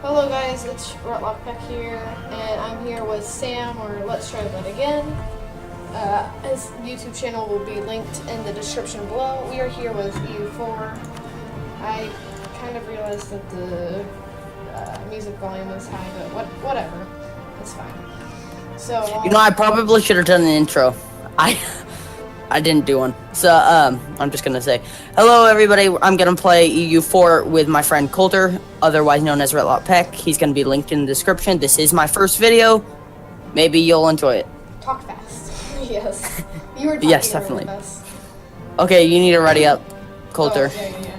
Hello guys, it's RetlocPeck here, and I'm here with Sam, or Let's Try That Again. His YouTube channel will be linked in the description below. We are here with EU4. I kind of realized that the music volume is high, but whatever, it's fine. So I probably should have done an intro. I didn't do one. So, I'm just gonna say, hello everybody, I'm gonna play EU4 with my friend Coulter, otherwise known as RetlocPeck. He's gonna be linked in the description. This is my first video. Maybe you'll enjoy it. Talk fast. Yes. You were talking yes, definitely. really fast. Okay, you need to ready up, Coulter. Oh, yeah.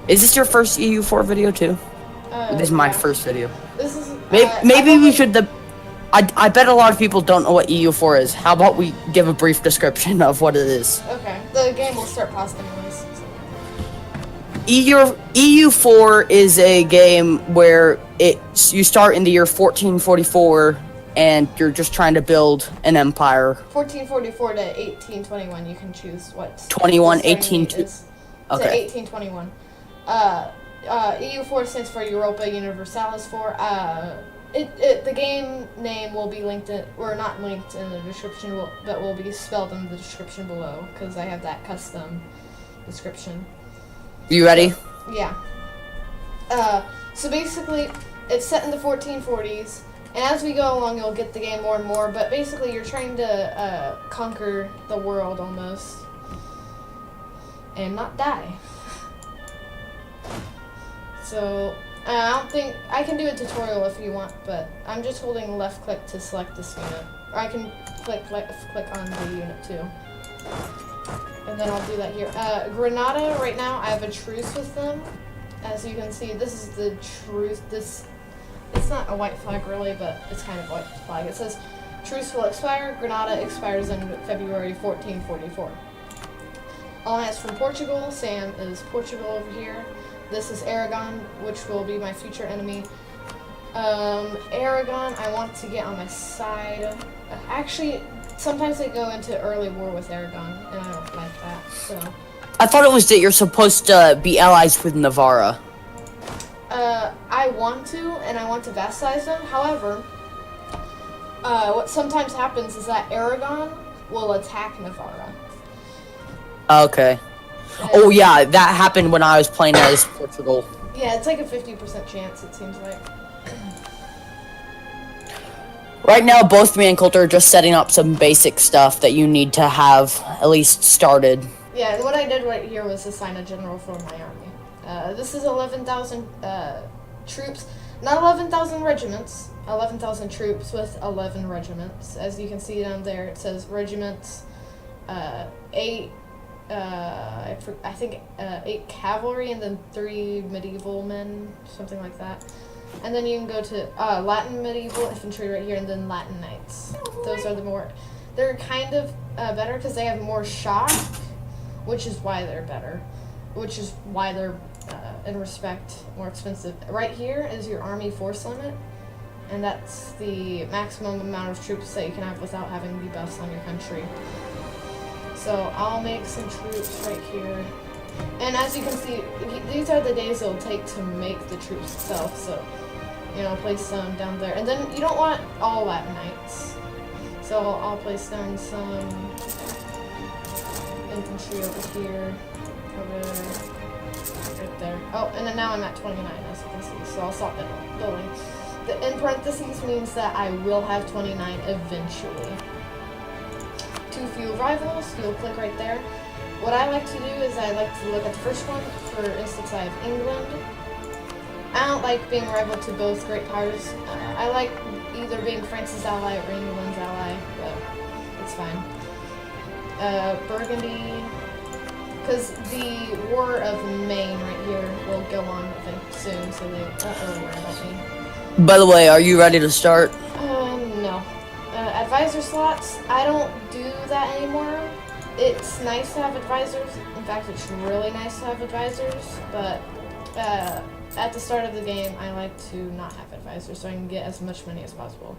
Is this your first EU4 video too? This is my first video. This is maybe we should. I bet a lot of people don't know what EU4 is. How about we give a brief description of what it is? Okay, the game will start pausing anyways. EU4 is a game where you start in the year 1444 and you're just trying to build an empire. 1444 to 1821, you can choose what. 21, 18 okay. To 1821. EU4 stands for Europa Universalis 4. The game name will be linked in, or not linked in the description, but will be spelled in the description below, because I have that custom description. You ready? Yeah. So basically, it's set in the 1440s, and as we go along, you'll get the game more and more, but basically you're trying to conquer the world almost, and not die. So, I don't think, I can do a tutorial if you want, but I'm just holding left click to select this unit. Or I can click on the unit too. And then I'll do that here. Granada, right now, I have a truce with them. As you can see, this is the truce. It's not a white flag really, but it's kind of a white flag. It says, truce will expire. Granada expires in February 1444. Alliance from Portugal. Sam is Portugal over here. This is Aragon, which will be my future enemy. Aragon, I want to get on my side. Actually, sometimes they go into early war with Aragon, and I don't like that, so. I thought it was that you're supposed to be allies with Navarra. I want to, and I want to vassalize them. However, what sometimes happens is that Aragon will attack Navarra. Okay. Oh yeah, that happened when I was playing as Portugal. Yeah, it's like a 50% chance, it seems like. Right now, both me and Coulter are just setting up some basic stuff that you need to have at least started. Yeah, and what I did right here was assign a general for my army. This is 11,000 troops, not 11,000 regiments, 11,000 troops with 11 regiments. As you can see down there, it says regiments, 8 I think 8 cavalry and then 3 medieval men, something like that. And then you can go to Latin medieval infantry right here, and then Latin knights. Those are the more, they're kind of better because they have more shock, which is why they're better, which is why they're in respect more expensive. Right here is your army force limit, and that's the maximum amount of troops that you can have without having debuffs on your country. So I'll make some troops right here. And as you can see, these are the days it'll take to make the troops itself. So, place them down there. And then you don't want all Latin knights. So I'll place down some infantry over here, right there. Oh, and then now I'm at 29, as you can see. So I'll stop building. The in parentheses means that I will have 29 eventually. Too few rivals, you'll click right there. What I like to do is I like to look at the first one. For instance, I have England. I don't like being rival to both great powers. I like either being France's ally or England's ally, but it's fine. Burgundy, because the War of Maine right here will go on, I think, soon, so they don't really worry about me. By the way, are you ready to start? No. Advisor slots, I don't do that anymore. It's nice to have advisors. In fact, it's really nice to have advisors, but at the start of the game, I like to not have advisors so I can get as much money as possible.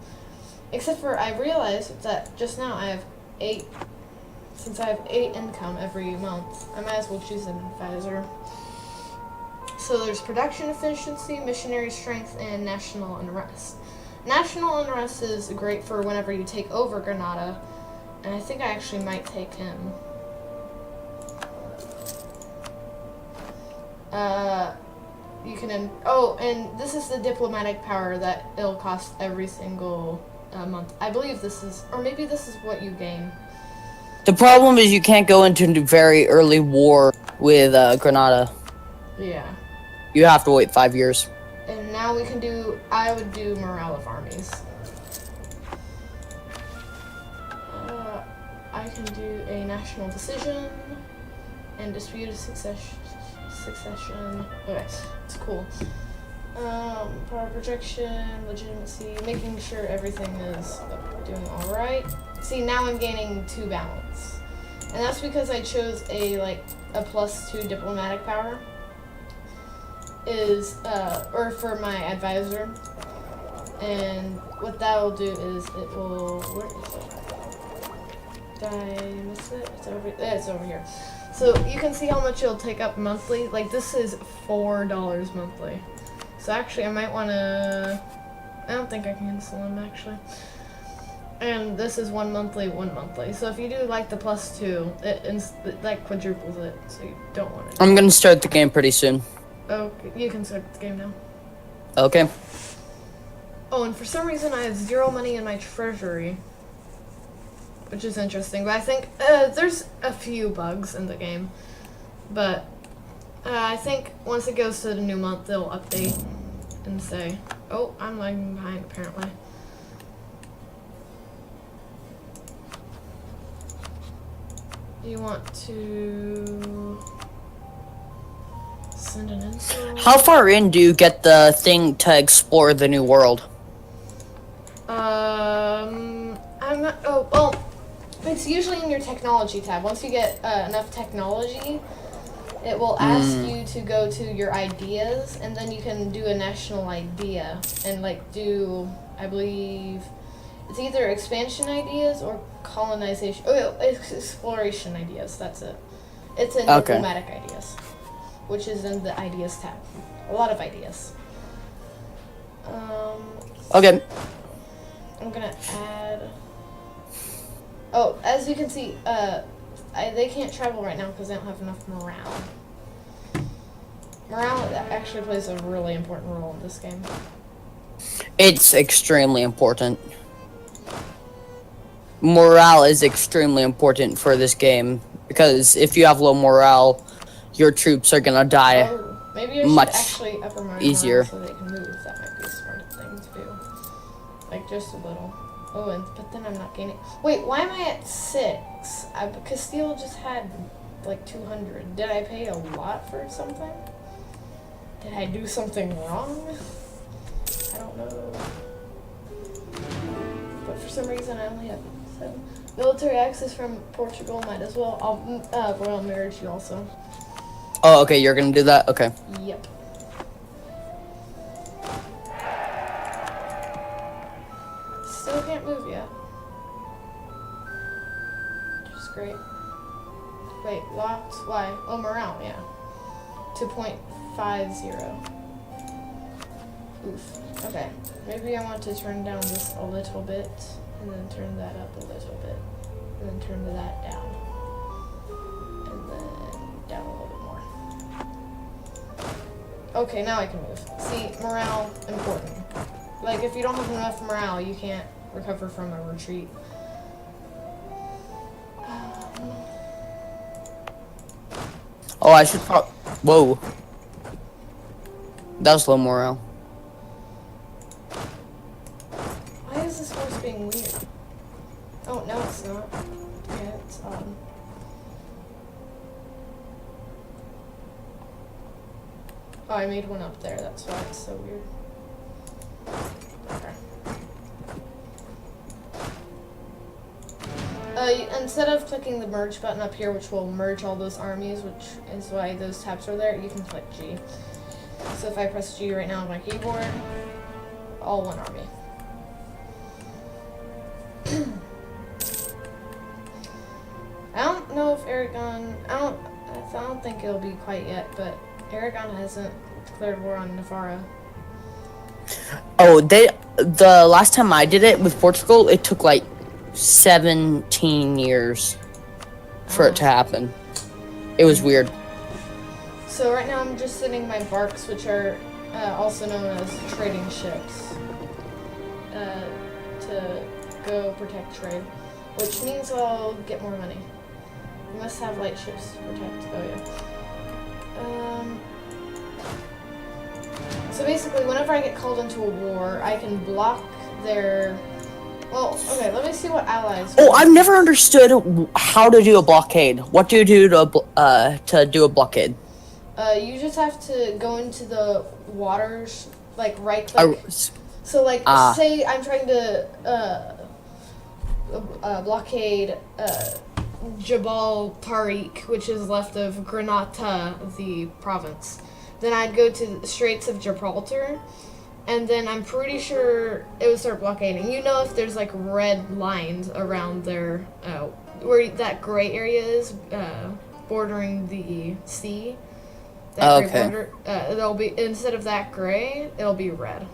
Except for I realized that just now I have 8 since I have 8 income every month, I might as well choose an advisor. So there's production efficiency, missionary strength, and national unrest. National unrest is great for whenever you take over Granada, and I think I actually might take him. You can, and this is the diplomatic power that it'll cost every single month. I believe this is, or maybe this is what you gain. The problem is you can't go into a very early war with Granada. Yeah. You have to wait 5 years. And now we can do, I would do morale of armies. I can do a national decision and disputed succession. Okay, it's cool. Power projection, legitimacy, making sure everything is doing alright. See, now I'm gaining 2 balance. And that's because I chose a +2 diplomatic power. Or for my advisor. And what that will do is it will, where is it? Did I miss it? It's over here. So you can see how much it'll take up monthly. Like this is $4 monthly. So actually I might want to, I don't think I can cancel them actually. And this is 1 monthly, 1 monthly. So if you do like the +2, it like quadruples it. So you don't want it. I'm gonna start the game pretty soon. Okay, you can start the game now. Okay. Oh, and for some reason I have 0 money in my treasury, which is interesting. But I think there's a few bugs in the game. But I think once it goes to the new month, they'll update and say, oh, I'm lagging behind apparently. You want to send an info? How far in do you get the thing to explore the new world? I'm not. Oh, well, it's usually in your technology tab. Once you get enough technology, it will ask you to go to your ideas, and then you can do a national idea and like do, I believe, it's either expansion ideas or colonization. Oh, it's exploration ideas. That's it. It's in diplomatic ideas, which is in the ideas tab. A lot of ideas. Okay. I'm gonna add. Oh, as you can see, they can't travel right now because they don't have enough morale. Morale actually plays a really important role in this game. It's extremely important. Morale is extremely important for this game because if you have low morale, your troops are gonna die. Oh, maybe I should much actually up my easier. morale so they can move. That might be a smart thing to do. Like just a little. Oh, but then I'm not gaining. Wait, why am I at 6? Castile just had like 200. Did I pay a lot for something? Did I do something wrong? I don't know. But for some reason I only have 7. Military access from Portugal, might as well. I'll royal marriage you also. Oh, okay, you're gonna do that? Okay. Yep. Still can't move yet. Which is great. Wait, locked? Why? Oh, morale, yeah. 2.50. Oof. Okay. Maybe I want to turn down this a little bit, and then turn that up a little bit, and then turn that down. And then down a little bit more. Okay, now I can move. See, morale, important. Like, if you don't have enough morale, you can't recover from a retreat. Oh, I should probably... Whoa. That was low morale. Why is this horse being weird? Oh, no, it's not. Yeah, it's odd. Oh, I made one up there. That's why it's so weird. Okay. Instead of clicking the merge button up here, which will merge all those armies, which is why those tabs are there, you can click G. So if I press G right now on my keyboard, all one army. I don't know if Aragon. I don't think it'll be quite yet, but Aragon hasn't declared war on Navarra. Oh, the last time I did it with Portugal, it took like 17 years for it to happen. It was weird. So right now I'm just sending my barks, which are also known as trading ships, to go protect trade, which means I'll get more money. You must have light ships to protect. Oh yeah. So basically, whenever I get called into a war, I can block their. Well, okay. Let me see what allies. Oh, I've never understood how to do a blockade. What do you do to do a blockade? You just have to go into the waters, like right click. So like, say I'm trying to blockade Jabal Tariq, which is left of Granada, the province. Then I'd go to the Straits of Gibraltar, and then I'm pretty sure it would start blockading. You know, if there's like red lines around there, where that gray area is, bordering the sea. That gray border, it'll be, instead of that gray, it'll be red.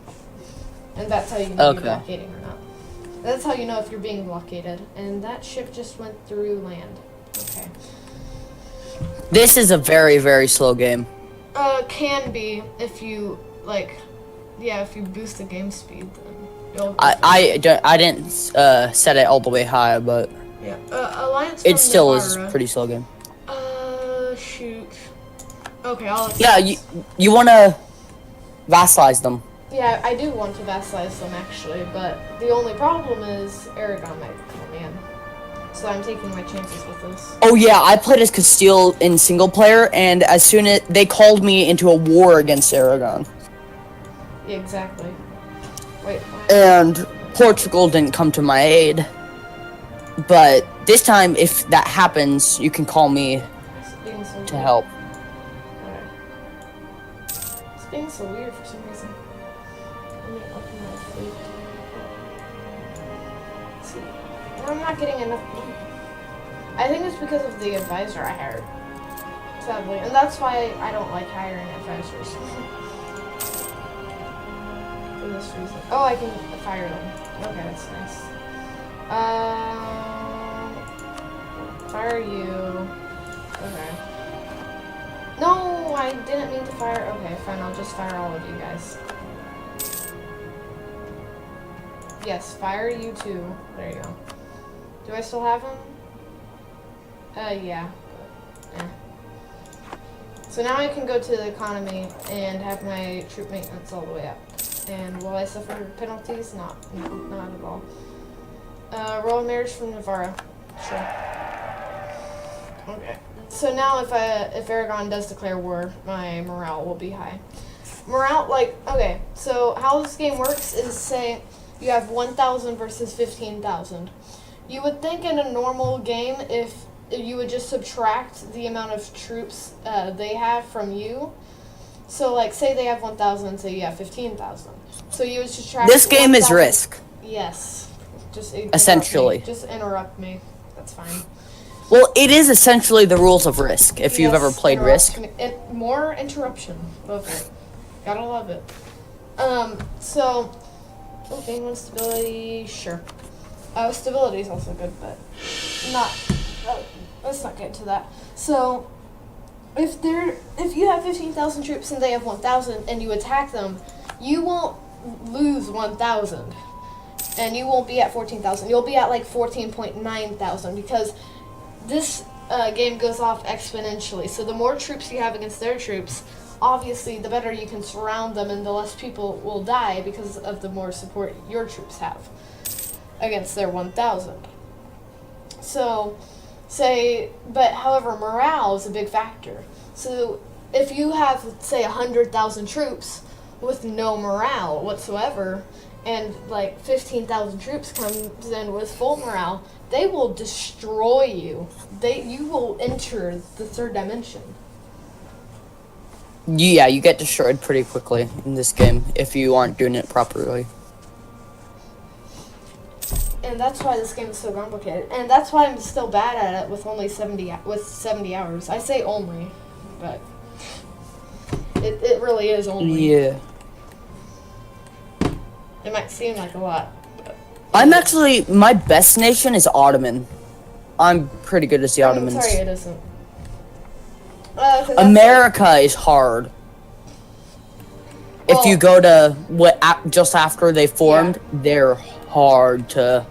And that's how you know if you're blockading or not. That's how you know if you're being blockaded. And that ship just went through land. Okay. This is a very, very slow game. Can be if you like, if you boost the game speed, then you'll. I didn't set it all the way high, but yeah, Alliance. It still is a pretty slow game. Shoot. Okay, I'll. Yeah, you want to vassalize them. Yeah, I do want to vassalize them actually, but the only problem is Aragon might come in. So I'm taking my chances with this. Oh yeah, I played as Castile in single player, and as soon as they called me into a war against Aragon. Yeah, exactly. Wait. And Portugal didn't come to my aid. But this time, if that happens, you can call me to help. Okay. It's being so weird for some reason. Let me open my fleet. Let's see. I'm not getting enough. I think it's because of the advisor I hired. Sadly. And that's why I don't like hiring advisors. For this reason. Oh, I can fire them. Okay, that's nice. Fire you. Okay. No, I didn't mean to fire. Okay, fine. I'll just fire all of you guys. Yes, fire you too. There you go. Do I still have him? Yeah. But, So now I can go to the economy and have my troop maintenance all the way up. And will I suffer penalties? Not at all. Royal marriage from Navarra. Sure. Okay. So now if Aragon does declare war, my morale will be high. Morale, okay, so how this game works is, say, you have 1,000 versus 15,000. You would think in a normal game, if you would just subtract the amount of troops they have from you. So, say they have 1,000, say you have 15,000. So you would subtract. This game is Risk. Yes. Just essentially. Just interrupt me. That's fine. Well, it is essentially the rules of Risk, if you've ever played Risk. More interruption. Love it. Gotta love it. So, gain one stability, sure. Stability is also good, but let's not get into that. So, if you have 15,000 troops and they have 1,000 and you attack them, you won't lose 1,000. And you won't be at 14,000. You'll be at 14.9 thousand because this game goes off exponentially. So the more troops you have against their troops, obviously the better you can surround them and the less people will die because of the more support your troops have against their 1,000. So, however, morale is a big factor. So if you have, say, 100,000 troops with no morale whatsoever, and 15,000 troops comes in with full morale, they will destroy you. You will enter the third dimension. Yeah, you get destroyed pretty quickly in this game if you aren't doing it properly. And that's why this game is so complicated. And that's why I'm still bad at it with only 70 hours. I say only, but it really is only. Yeah. It might seem like a lot. But I'm actually, my best nation is Ottoman. I'm pretty good as the Ottomans. I'm sorry, it isn't. 'Cause that's America is hard. If you go to just after they formed, they're hard to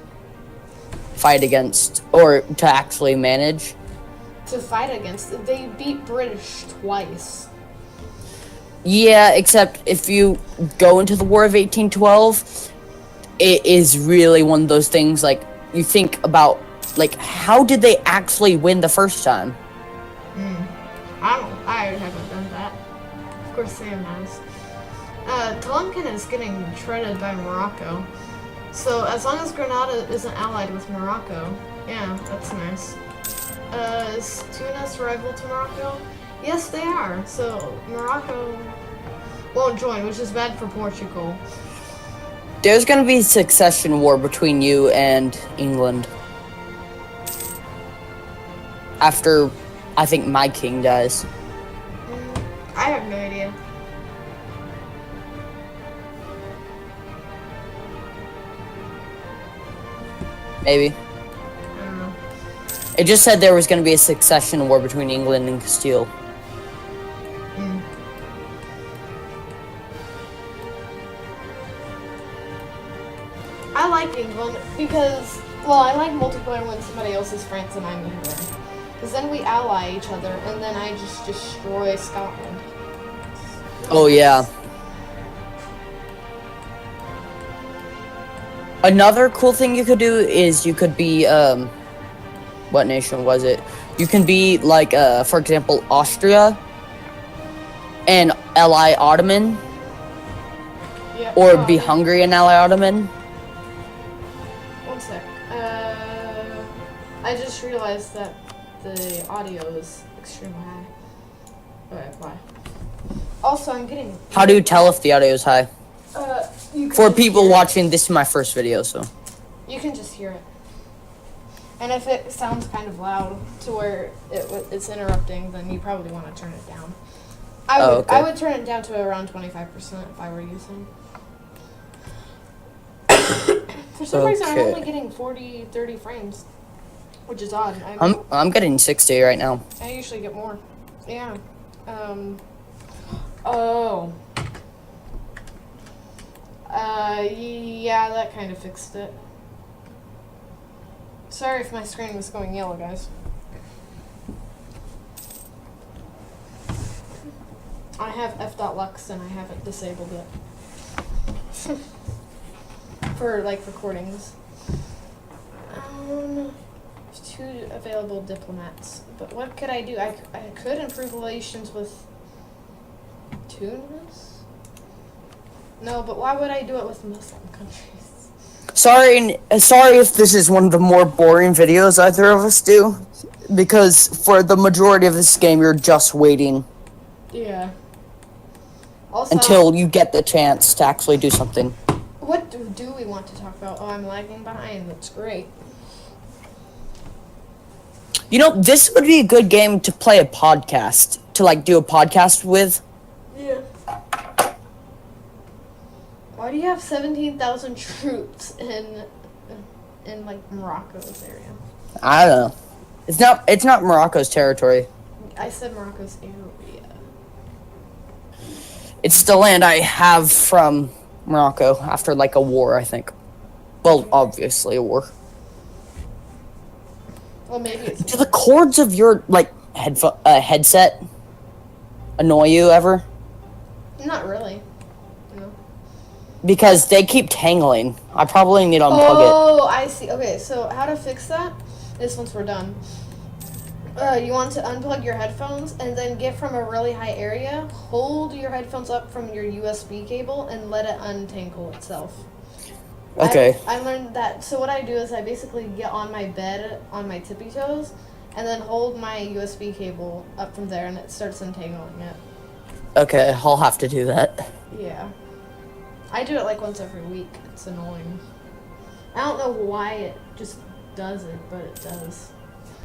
fight against or to actually manage. To fight against, they beat British twice. Yeah, except if you go into the War of 1812, it is really one of those things, like, you think about, like, how did they actually win the first time? I haven't done that. Of course Sam has. Tonkin is getting shredded by Morocco. So as long as Grenada isn't allied with Morocco, yeah, that's nice. Is Tunis rival to Morocco? Yes, they are. So Morocco won't join, which is bad for Portugal. There's gonna be a succession war between you and England. After, I think, my king dies. I have no idea. Maybe. I don't know. It just said there was going to be a succession war between England and Castile. I like England because, well, I like multiplayer when somebody else is France and I'm England. Because then we ally each other and then I just destroy Scotland. Oh, yeah. Another cool thing you could do is you could be, what nation was it? You can be, like, for example, Austria and ally Ottoman. Yeah, Or be Hungary and ally Ottoman. One sec. I just realized that the audio is extremely high. Alright, why? Also, I'm getting... How do you tell if the audio is high? You can For just people hear it. watching, this is my first video, so. You can just hear it. And if it sounds kind of loud to where it's interrupting, then you probably want to turn it down. I would turn it down to around 25% if I were using. For some reason, I'm only getting 30 frames, which is odd. I'm getting 60 right now. I usually get more. Yeah. Oh. Yeah, that kind of fixed it. Sorry if my screen was going yellow, guys. I have f.lux and I haven't disabled it. For, like, recordings. 2 available diplomats. But what could I do? I could improve relations with Tunis? No, but why would I do it with Muslim countries? Sorry if this is one of the more boring videos either of us do, because for the majority of this game, you're just waiting. Yeah. Also, until you get the chance to actually do something. What do we want to talk about? Oh, I'm lagging behind. That's great. You know, this would be a good game to play a podcast, to, like, do a podcast with. Yeah. Why do you have 17,000 troops in like Morocco's area? I don't know. It's not Morocco's territory. I said Morocco's area. It's the land I have from Morocco after, like, a war, I think. Well, obviously a war. Well, maybe it's... Do the cords of your, like, headset annoy you ever? Not really. No. Because they keep tangling. I probably need to unplug it. Oh, I see. Okay, so how to fix that is once we're done. You want to unplug your headphones and then get from a really high area, hold your headphones up from your USB cable and let it untangle itself. Okay. I learned that. So what I do is I basically get on my bed on my tippy toes and then hold my USB cable up from there and it starts untangling it. Okay, I'll have to do that. Yeah. I do it like once every week. It's annoying. I don't know why it just does it, but it does.